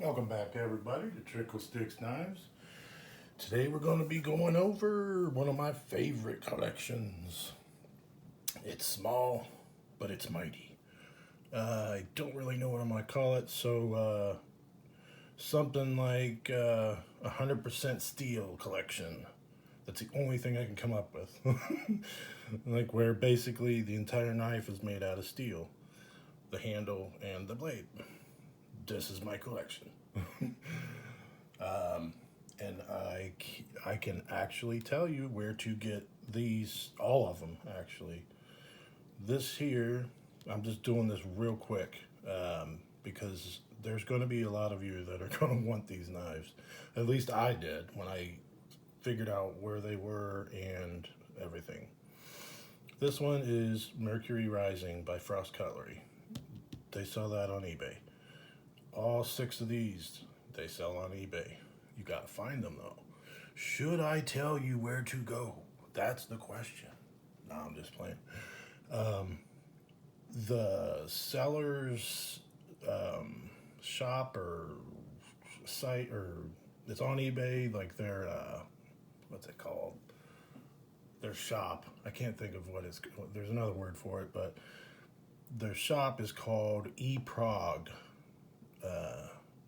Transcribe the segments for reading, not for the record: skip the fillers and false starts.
Welcome back, everybody, to Trickle Sticks Knives. Today we're going to be going over one of my favorite collections. It's small, but it's mighty. I don't really know what I'm going to call it, so something like 100% steel collection. That's the only thing I can come up with. Like where basically the entire knife is made out of steel, the handle and the blade. This is my collection. And I can actually tell you where to get these, all of them actually. This here, I'm just doing this real quick because there's going to be a lot of you that are going to want these knives. At least I did when I figured out where they were and everything. This one is Mercury Rising by Frost Cutlery. They sell that on eBay. All 6 of these they sell on eBay. You gotta find them though. Should I tell you where to go? That's the question. No, I'm just playing. The seller's shop or site, or it's on eBay, like their what's it called? Their shop. I can't think of what it's. There's another word for it, but their shop is called eProg.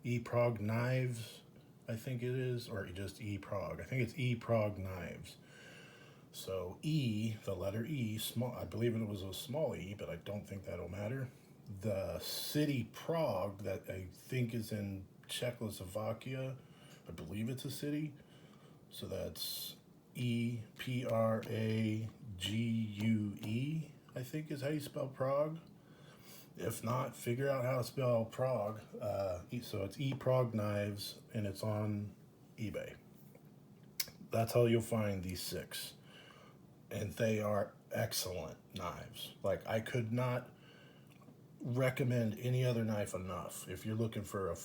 eProg Knives, I think it is, or just eProg. I think it's eProg Knives. So E, the letter E, small. I believe it was a small E, but I don't think that'll matter. The city Prague, that I think is in Czechoslovakia. I believe it's a city. So that's EPRAGUE, I think is how you spell Prague. If not, figure out how to spell Prague. So it's eProg Knives, and it's on eBay. That's how you'll find these 6. And they are excellent knives. Like, I could not recommend any other knife enough if you're looking for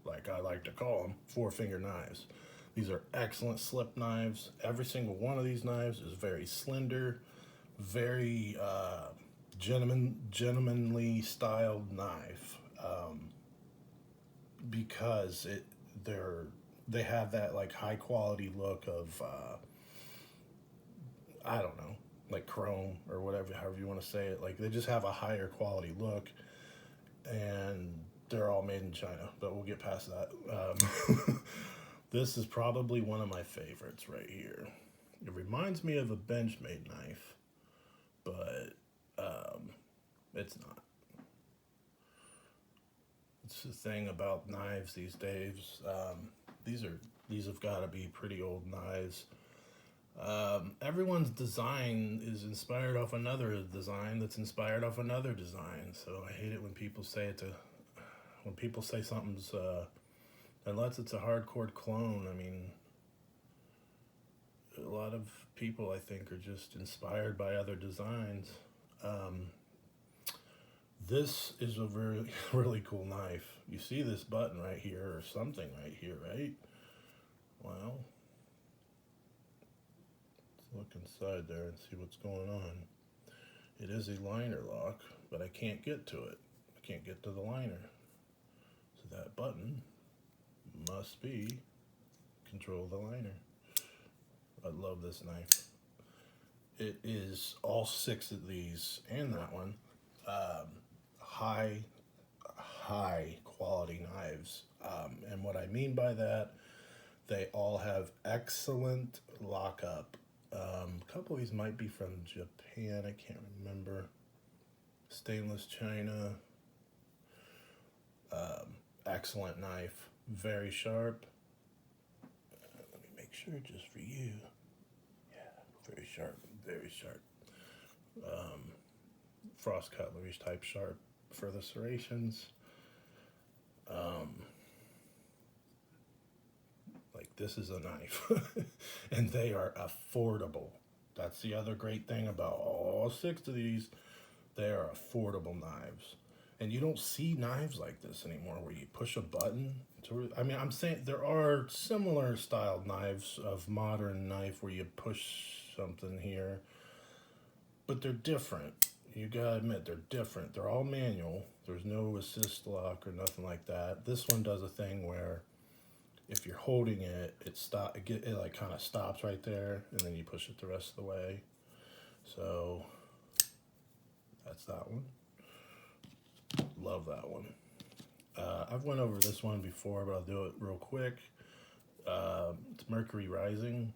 like I like to call them, 4-finger knives. These are excellent slip knives. Every single one of these knives is very slender, very gentlemanly styled knife, because they have that like high quality look of I don't know, like chrome or whatever, however you want to say it. Like they just have a higher quality look, and they're all made in China. But we'll get past that. This is probably one of my favorites right here. It reminds me of a Benchmade knife, but it's not. It's the thing about knives these days. These have got to be pretty old knives. Everyone's design is inspired off another design that's inspired off another design. So I hate it when people say when people say something's unless it's a hardcore clone. I mean, a lot of people I think are just inspired by other designs. This is a really, really cool knife. You see this button right here, or something right here, right? Well, let's look inside there and see what's going on. It is a liner lock, but I can't get to it. I can't get to the liner. So that button must be control the liner. I love this knife. It is all 6 of these and that one. High quality knives. And what I mean by that, they all have excellent lockup. A couple of these might be from Japan, I can't remember. Stainless china. Excellent knife. Very sharp. Let me make sure just for you. Yeah, very sharp, very sharp. Frost Cutlery's type sharp for the serrations. Like this is a knife, and they are affordable. That's the other great thing about all 6 of these. They are affordable knives, and you don't see knives like this anymore, where you push a button to. I mean, I'm saying there are similar styled knives of modern knife where you push something here, but they're different. you gotta admit they're different. They're all manual. There's no assist lock or nothing like that. This one does a thing where if you're holding it, it like kind of stops right there, and then you push it the rest of the way. So that's that one. Love that one. I've went over this one before, but I'll do it real quick. It's Mercury Rising.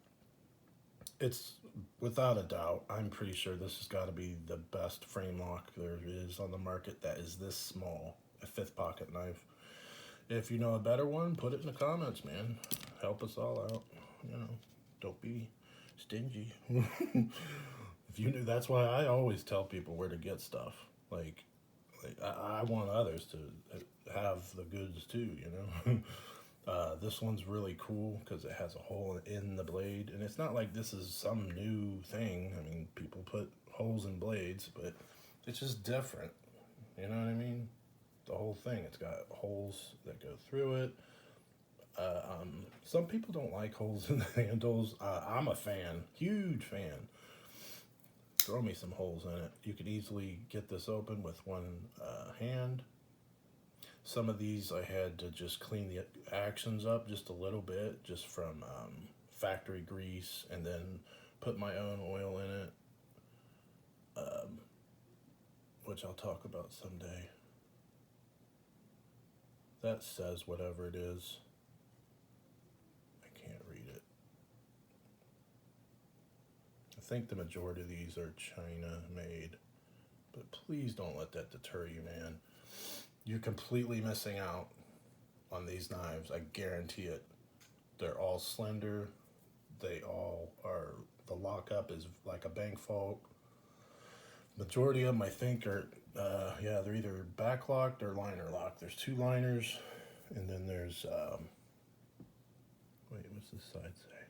It's without a doubt, I'm pretty sure this has got to be the best frame lock there is on the market that is this small, a fifth pocket knife. If you know a better one, put it in the comments, man. Help us all out. You know, don't be stingy. If you knew, that's why I always tell people where to get stuff. Like I want others to have the goods too. You know. This one's really cool because it has a hole in the blade, and it's not like this is some new thing. I mean, people put holes in blades, but it's just different. You know what I mean? The whole thing, it's got holes that go through it. Some people don't like holes in the handles. I'm a fan, huge fan. Throw me some holes in it. You could easily get this open with one hand. Some of these I had to just clean the actions up just a little bit, just from factory grease, and then put my own oil in it, which I'll talk about someday. That says whatever it is. I can't read it. I think the majority of these are China made, but please don't let that deter you, man. You're completely missing out on these knives. I guarantee it. They're all slender. They all are. The lockup is like a bank vault. Majority of them, I think, are they're either back locked or liner locked. There's two liners, and then there's wait, what's this side say?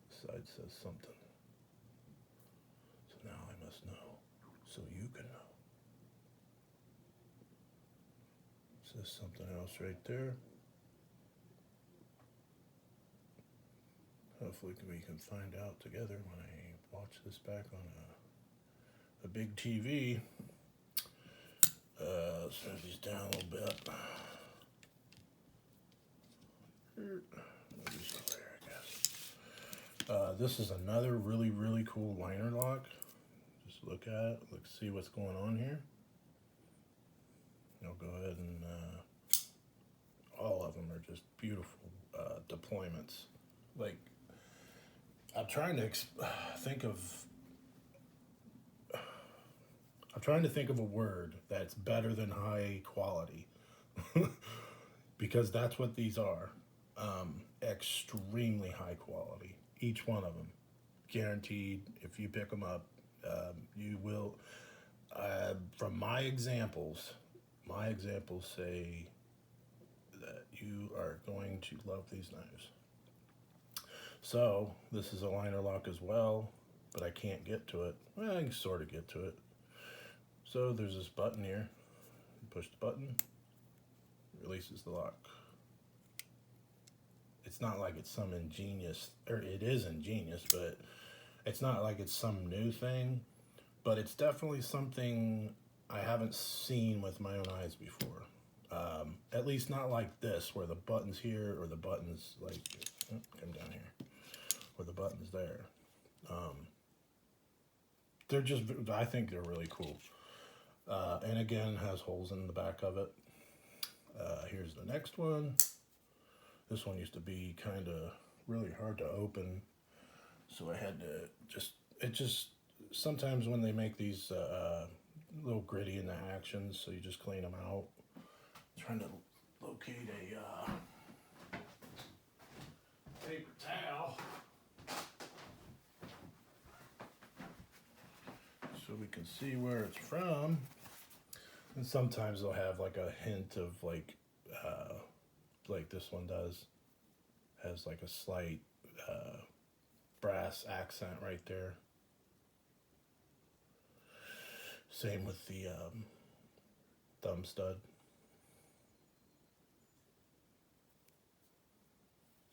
This side says something. So now I must know, so you can know. Says something else right there. Hopefully we can find out together when I watch this back on a big TV. Let's move these down a little bit. Move these over there, I guess. This is another really, really cool liner lock. Just look at it. Let's see what's going on here. I'll go ahead and all of them are just beautiful deployments. Like, I'm trying to think of a word that's better than high quality, because that's what these are. Extremely high quality, each one of them, guaranteed. If you pick them up, you will. From my examples say that you are going to love these knives. So this is a liner lock as well, but I can't get to it. Well, I can sort of get to it. So there's this button here. You push the button, releases the lock. It's not like it's some ingenious, or it is ingenious, but it's not like it's some new thing. But it's definitely something I haven't seen with my own eyes before. At least not like this, where the button's here, or the button's like, come down here, or the button's there. They're just, I think they're really cool. And again, has holes in the back of it. Here's the next one. This one used to be kind of really hard to open, so I had to sometimes when they make these a little gritty in the actions, so you just clean them out. I'm trying to locate a paper towel so we can see where it's from. And sometimes they'll have like a hint of like this one has like a slight brass accent right there. Same with the thumb stud.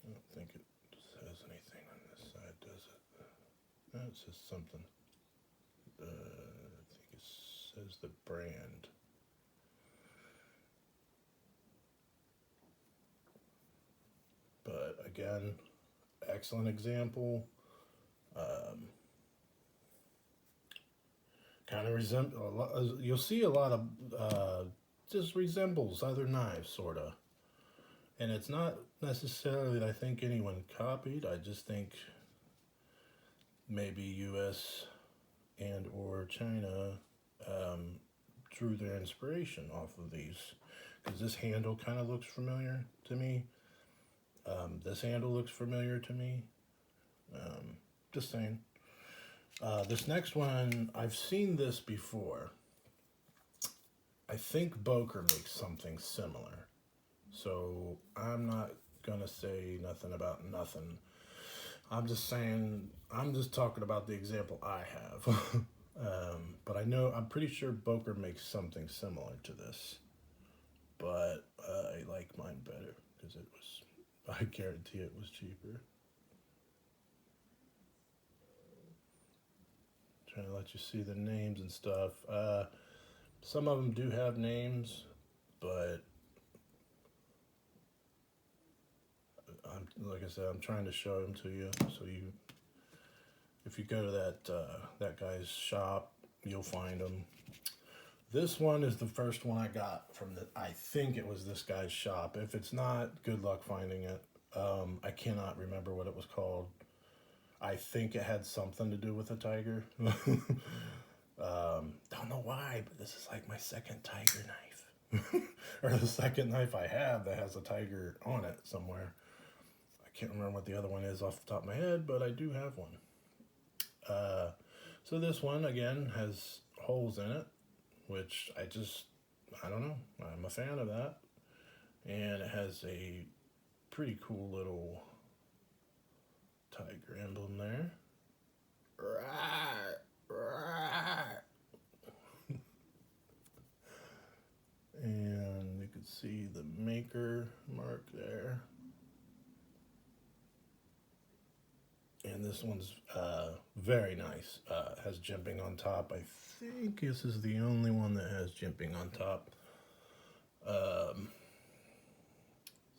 I don't think it says anything on this side, does it? No, it says something. I think it says the brand. But again, excellent example. Kind of resemble. You'll see a lot of just resembles other knives, sort of. And it's not necessarily that I think anyone copied. I just think maybe U.S. and or China drew their inspiration off of these. Because this handle kind of looks familiar to me. This handle looks familiar to me. Just saying. This next one, I've seen this before. I think Boker makes something similar. So I'm not going to say nothing about nothing. I'm just saying, I'm just talking about the example I have. But I'm pretty sure Boker makes something similar to this. But I like mine better because I guarantee it was cheaper. Trying to let you see the names and stuff. Some of them do have names, but like I said, I'm trying to show them to you. So if you go to that guy's shop, you'll find them. This one is the first one I got from I think it was this guy's shop. If it's not, good luck finding it. I cannot remember what it was called. I think it had something to do with a tiger. Don't know why, but this is like my second tiger knife. Or the second knife I have that has a tiger on it somewhere. I can't remember what the other one is off the top of my head, but I do have one. So this one, again, has holes in it, which I don't know. I'm a fan of that. And it has a pretty cool little tiger emblem there. And you can see the maker mark there. And this one's very nice. Has jimping on top. I think this is the only one that has jimping on top.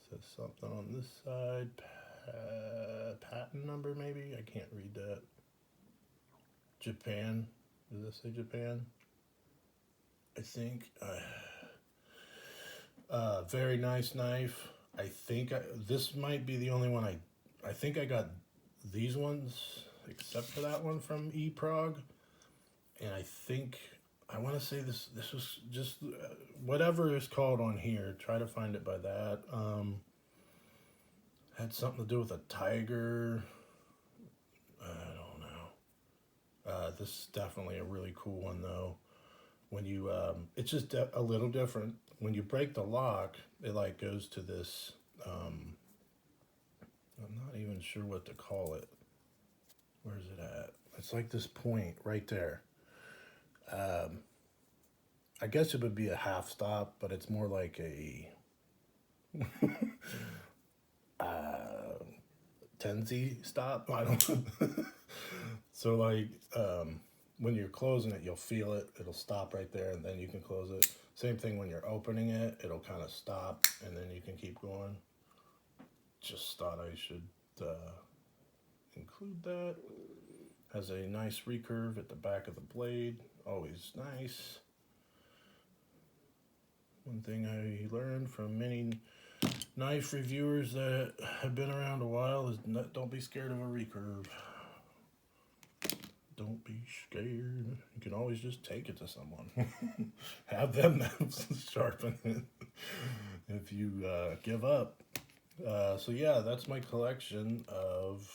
Says something on this side. Patent number, maybe? I can't read that. Japan. Does this say Japan? I think. Very nice knife. I think this might be the only one I think I got these ones, except for that one from eProg. And I want to say this was just whatever it's called on here. Try to find it by that. Had something to do with a tiger. I don't know. This is definitely a really cool one though. When you, it's just a little different. When you break the lock, it like goes to this. I'm not even sure what to call it. Where's it at? It's like this point right there. I guess it would be a half stop, but it's more like a Tenzi stop. I don't know. So like when you're closing it, you'll feel it. It'll stop right there, and then you can close it. Same thing when you're opening it. It'll kind of stop, and then you can keep going. Just thought I should include that. Has a nice recurve at the back of the blade. Always nice. One thing I learned from many knife reviewers that have been around a while is don't be scared of a recurve. Don't be scared. You can always just take it to someone. Have them sharpen it if you give up. So yeah, that's my collection of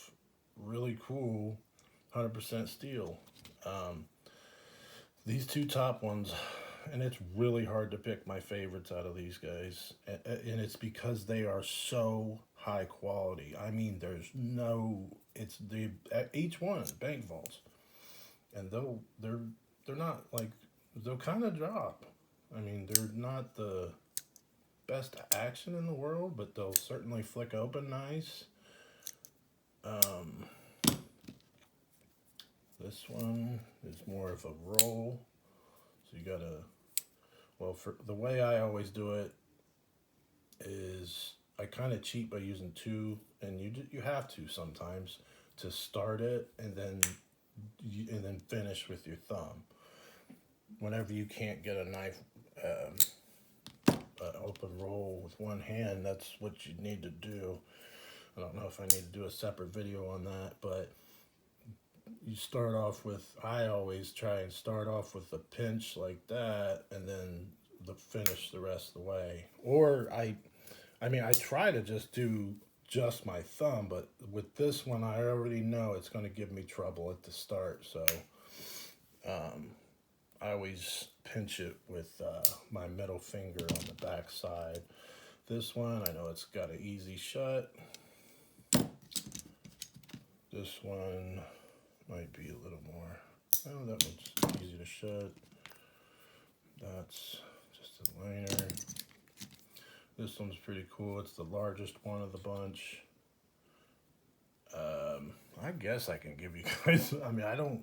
really cool 100% steel. These two top ones, and it's really hard to pick my favorites out of these guys, and it's because they are so high quality. I mean, each one is bank vaults, and they're not like, they'll kind of drop. I mean, they're not the best action in the world, but they'll certainly flick open nice. This one is more of a roll, So you gotta, well, for the way I always do it is I kind of cheat by using two, and you have to sometimes to start it, and then finish with your thumb. Whenever you can't get a knife open roll with one hand, that's what you need to do. I don't know if I need to do a separate video on that, but you start off with, I always try and start off with a pinch like that, and then finish the rest of the way. Or I mean, I try to just do just my thumb, but with this one, I already know it's going to give me trouble at the start, so I always pinch it with my middle finger on the back side. This one, I know it's got an easy shut. This one might be a little more, oh, that one's easy to shut. That's just a liner. This one's pretty cool. It's the largest one of the bunch. I guess I can give you guys, I mean, I don't,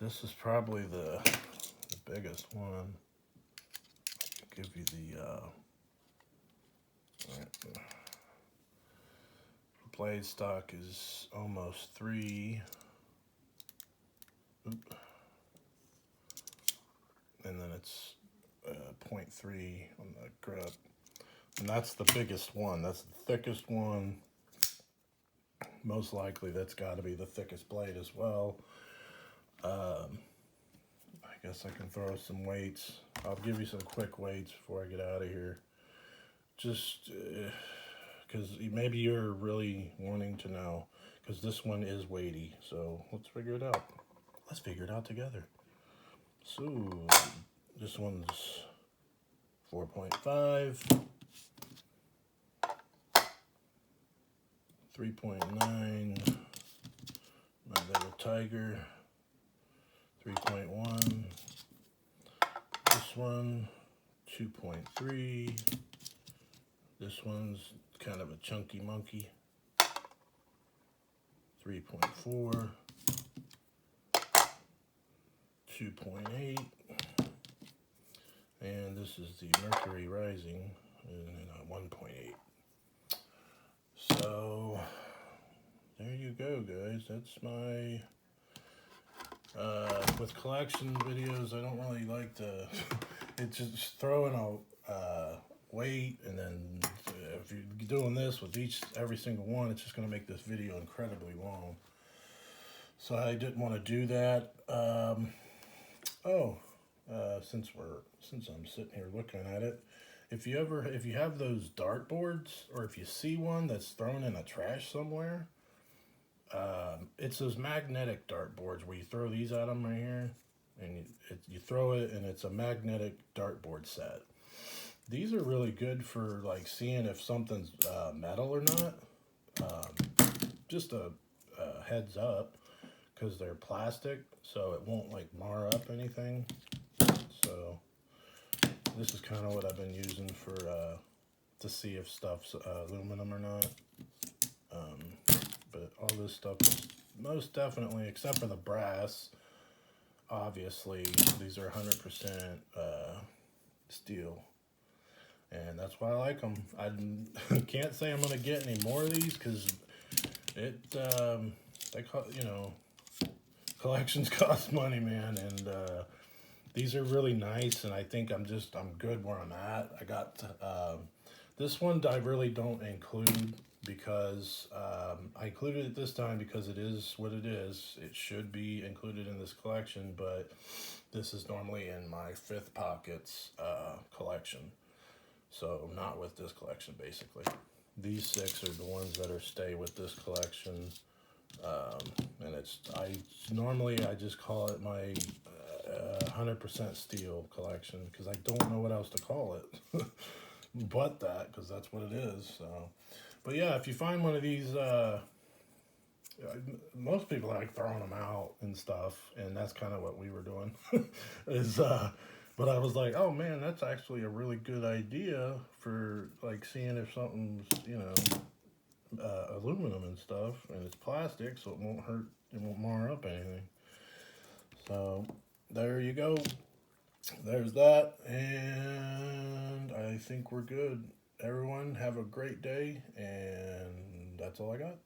this is probably the biggest one. I can give you the blade stock is almost 3. Oop. And then it's 0.3 on the grip. And that's the biggest one. That's the thickest one. Most likely that's got to be the thickest blade as well. I guess I can throw some weights. I'll give you some quick weights before I get out of here. Just because maybe you're really wanting to know, because this one is weighty. So let's figure it out. Let's figure it out together. So this one's 4.5, 3.9, my little tiger, 3.1, this one, 2.3, this one's kind of a chunky monkey, 3.4, 2.8, and this is the Mercury Rising, and 1.8. So there you go, guys. That's my with collection videos. I don't really like to it's just throwing a weight, and then if you're doing this with every single one, it's just going to make this video incredibly long. So I didn't want to do that. Since I'm sitting here looking at it, if you have those dart boards, or if you see one that's thrown in a trash somewhere, it's those magnetic dart boards where you throw these at them right here, and you throw it, and it's a magnetic dartboard set. These are really good for like seeing if something's metal or not. Just a heads up, because they're plastic, so it won't like mar up anything. So this is kind of what I've been using for to see if stuff's aluminum or not. But all this stuff is most definitely, except for the brass, obviously these are 100% steel, and that's why I like them. I can't say I'm gonna get any more of these, because collections cost money, man, and these are really nice, and I think I'm good where I'm at. I got this one I really don't include, because I included it this time because it is what it is. It should be included in this collection, but this is normally in my Fifth Pockets collection, so not with this collection. Basically, these 6 are the ones that stay with this collection. And I just call it my 100% steel collection, because I don't know what else to call it but that, because that's what it is. So, but yeah, if you find one of these, most people like throwing them out and stuff, and that's kind of what we were doing. But I was like, oh man, that's actually a really good idea for like seeing if something's aluminum and stuff, and it's plastic, so it won't hurt, it won't mar up anything. So there you go. there's that, and I think we're good. Everyone, have a great day, and that's all I got.